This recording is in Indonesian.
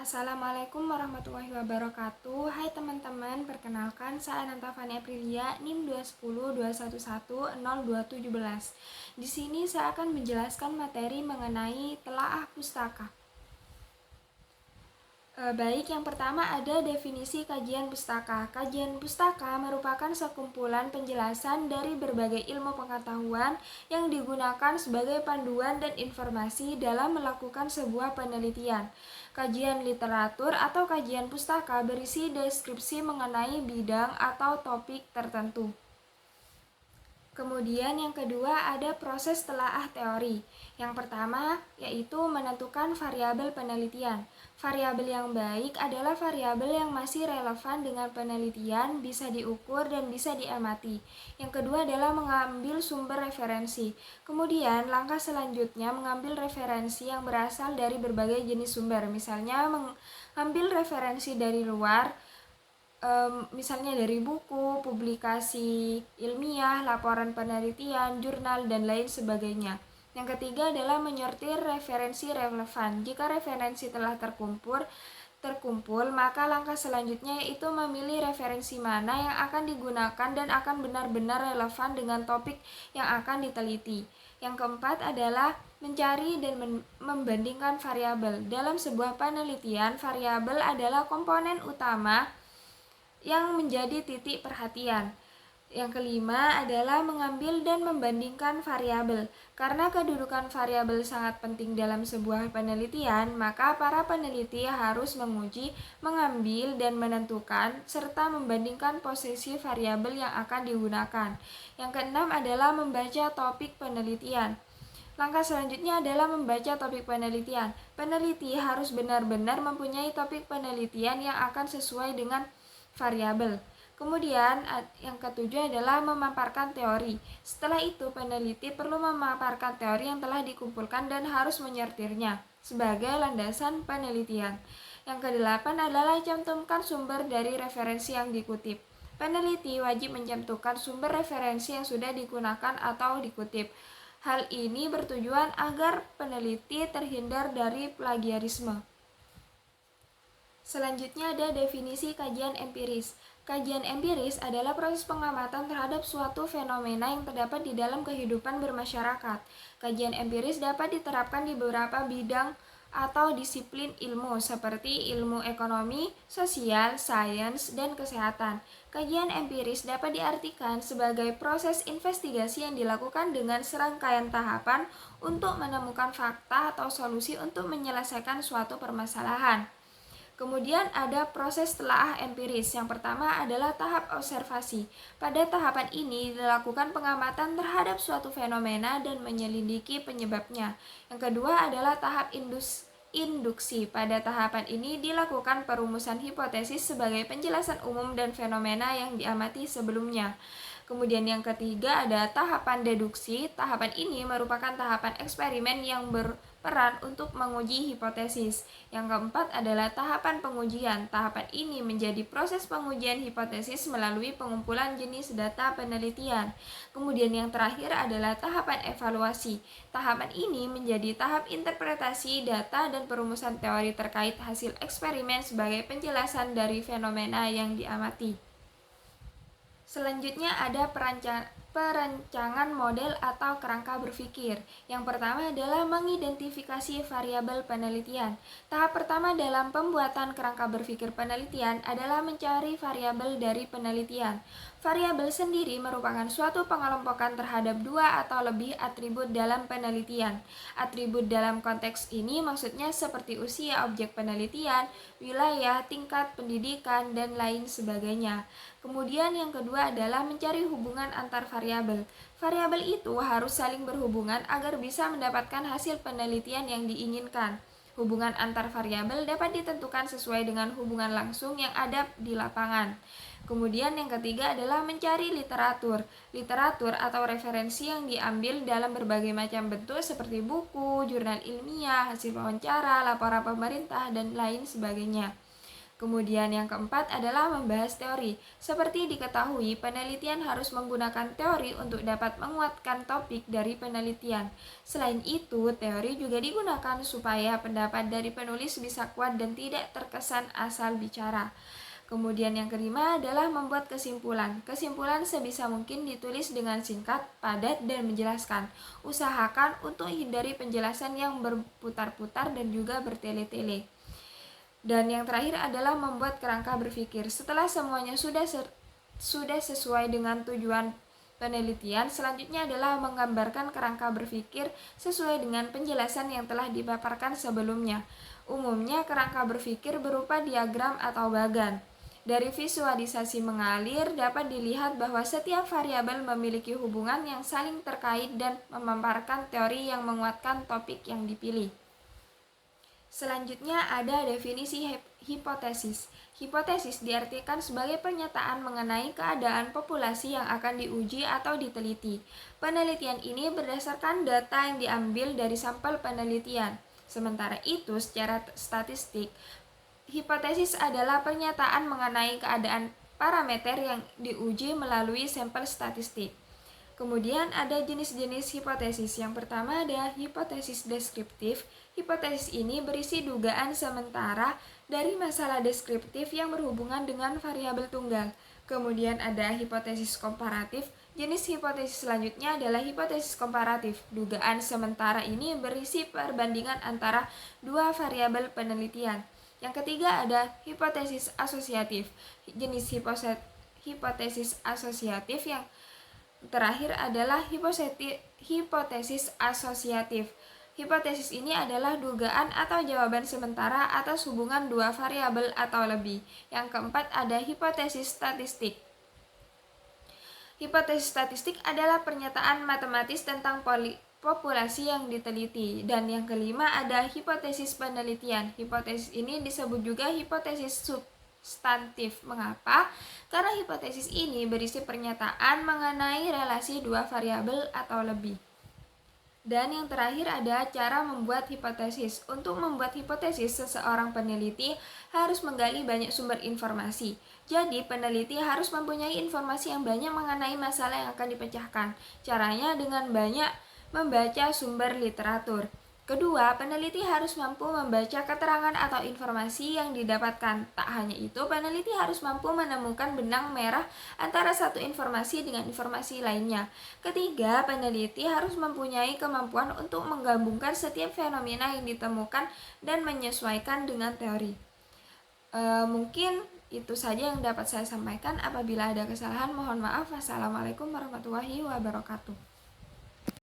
Assalamualaikum warahmatullahi wabarakatuh. Hai teman-teman, perkenalkan saya Ananta Fani Aprilia, NIM 21021102711. Di sini saya akan menjelaskan materi mengenai telaah pustaka. Baik, yang pertama ada definisi kajian pustaka. Kajian pustaka merupakan sekumpulan penjelasan dari berbagai ilmu pengetahuan yang digunakan sebagai panduan dan informasi dalam melakukan sebuah penelitian. Kajian literatur atau kajian pustaka berisi deskripsi mengenai bidang atau topik tertentu. Kemudian yang kedua ada proses telaah teori. Yang pertama yaitu menentukan variabel penelitian. Variabel yang baik adalah variabel yang masih relevan dengan penelitian, bisa diukur dan bisa diamati. Yang kedua adalah mengambil sumber referensi. Kemudian langkah selanjutnya mengambil referensi yang berasal dari berbagai jenis sumber. Misalnya mengambil referensi dari luar, misalnya dari buku, publikasi ilmiah, laporan penelitian, jurnal, dan lain sebagainya. Yang ketiga adalah menyortir referensi relevan. Jika referensi telah terkumpul, maka langkah selanjutnya yaitu memilih referensi mana yang akan digunakan dan akan benar-benar relevan dengan topik yang akan diteliti. Yang keempat adalah mencari dan membandingkan variabel. Dalam sebuah penelitian, variabel adalah komponen utama yang menjadi titik perhatian. Yang kelima adalah mengambil dan membandingkan variabel. Karena kedudukan variabel sangat penting dalam sebuah penelitian, maka para peneliti harus menguji, mengambil, dan menentukan, serta membandingkan posisi variabel yang akan digunakan. Yang keenam adalah membaca topik penelitian. Langkah selanjutnya adalah membaca topik penelitian. Peneliti harus benar-benar mempunyai topik penelitian yang akan sesuai dengan variabel. Kemudian yang ketujuh adalah memaparkan teori. Setelah itu peneliti perlu memaparkan teori yang telah dikumpulkan dan harus menyortirnya sebagai landasan penelitian. Yang kedelapan adalah cantumkan sumber dari referensi yang dikutip. Peneliti wajib mencantumkan sumber referensi yang sudah digunakan atau dikutip. Hal ini bertujuan agar peneliti terhindar dari plagiarisme. Selanjutnya ada definisi kajian empiris. Kajian empiris adalah proses pengamatan terhadap suatu fenomena yang terdapat di dalam kehidupan bermasyarakat. Kajian empiris dapat diterapkan di beberapa bidang atau disiplin ilmu seperti ilmu ekonomi, sosial, sains, dan kesehatan. Kajian empiris dapat diartikan sebagai proses investigasi yang dilakukan dengan serangkaian tahapan untuk menemukan fakta atau solusi untuk menyelesaikan suatu permasalahan. Kemudian ada proses telaah empiris. Yang pertama adalah tahap observasi. Pada tahapan ini dilakukan pengamatan terhadap suatu fenomena dan menyelidiki penyebabnya. Yang kedua adalah tahap induksi. Pada tahapan ini dilakukan perumusan hipotesis sebagai penjelasan umum dan fenomena yang diamati sebelumnya. Kemudian yang ketiga ada tahapan deduksi. Tahapan ini merupakan tahapan eksperimen yang berperan untuk menguji hipotesis. Yang keempat adalah tahapan pengujian. Tahapan ini menjadi proses pengujian hipotesis melalui pengumpulan jenis data penelitian. Kemudian yang terakhir adalah tahapan evaluasi. Tahapan ini menjadi tahap interpretasi data dan perumusan teori terkait hasil eksperimen sebagai penjelasan dari fenomena yang diamati. Selanjutnya ada perancangan model atau kerangka berpikir. Yang pertama adalah mengidentifikasi variabel penelitian. Tahap pertama dalam pembuatan kerangka berpikir penelitian adalah mencari variabel dari penelitian. Variabel sendiri merupakan suatu pengelompokan terhadap dua atau lebih atribut dalam penelitian. Atribut dalam konteks ini maksudnya seperti usia objek penelitian, wilayah, tingkat pendidikan, dan lain sebagainya. Kemudian yang kedua adalah mencari hubungan antar variabel. Variabel itu harus saling berhubungan agar bisa mendapatkan hasil penelitian yang diinginkan. Hubungan antar variabel dapat ditentukan sesuai dengan hubungan langsung yang ada di lapangan. Kemudian yang ketiga adalah mencari literatur. Literatur atau referensi yang diambil dalam berbagai macam bentuk seperti buku, jurnal ilmiah, hasil wawancara, laporan pemerintah, dan lain sebagainya. Kemudian yang keempat adalah membahas teori. Seperti diketahui, penelitian harus menggunakan teori untuk dapat menguatkan topik dari penelitian. Selain itu, teori juga digunakan supaya pendapat dari penulis bisa kuat dan tidak terkesan asal bicara. Kemudian yang kelima adalah membuat kesimpulan. Kesimpulan sebisa mungkin ditulis dengan singkat, padat, dan menjelaskan. Usahakan untuk hindari penjelasan yang berputar-putar dan juga bertele-tele. Dan yang terakhir adalah membuat kerangka berpikir. Setelah semuanya sudah sesuai dengan tujuan penelitian, selanjutnya adalah menggambarkan kerangka berpikir sesuai dengan penjelasan yang telah dipaparkan sebelumnya. Umumnya kerangka berpikir berupa diagram atau bagan. Dari visualisasi mengalir dapat dilihat bahwa setiap variabel memiliki hubungan yang saling terkait dan memaparkan teori yang menguatkan topik yang dipilih. Selanjutnya ada definisi hipotesis. Hipotesis diartikan sebagai pernyataan mengenai keadaan populasi yang akan diuji atau diteliti. Penelitian ini berdasarkan data yang diambil dari sampel penelitian. Sementara itu, secara statistik, hipotesis adalah pernyataan mengenai keadaan parameter yang diuji melalui sampel statistik. Kemudian ada jenis-jenis hipotesis. Yang pertama ada hipotesis deskriptif. Hipotesis ini berisi dugaan sementara dari masalah deskriptif yang berhubungan dengan variabel tunggal. Kemudian ada hipotesis komparatif. Jenis hipotesis selanjutnya adalah hipotesis komparatif. Dugaan sementara ini berisi perbandingan antara dua variabel penelitian. Yang ketiga ada hipotesis asosiatif. Jenis hipotesis asosiatif yang terakhir adalah hipotesis asosiatif. Hipotesis ini adalah dugaan atau jawaban sementara atas hubungan dua variabel atau lebih. Yang keempat ada hipotesis statistik. Hipotesis statistik adalah pernyataan matematis tentang populasi yang diteliti. Dan yang kelima ada hipotesis penelitian. Hipotesis ini disebut juga hipotesis substantif. Mengapa? Karena hipotesis ini berisi pernyataan mengenai relasi dua variabel atau lebih. Dan yang terakhir ada cara membuat hipotesis. Untuk membuat hipotesis, seseorang peneliti harus menggali banyak sumber informasi. Jadi, peneliti harus mempunyai informasi yang banyak mengenai masalah yang akan dipecahkan. Caranya dengan banyak membaca sumber literatur. Kedua, peneliti harus mampu membaca keterangan atau informasi yang didapatkan. Tak hanya itu, peneliti harus mampu menemukan benang merah antara satu informasi dengan informasi lainnya. Ketiga, peneliti harus mempunyai kemampuan untuk menggabungkan setiap fenomena yang ditemukan dan menyesuaikan dengan teori. Mungkin itu saja yang dapat saya sampaikan. Apabila ada kesalahan, mohon maaf. Wassalamualaikum warahmatullahi wabarakatuh.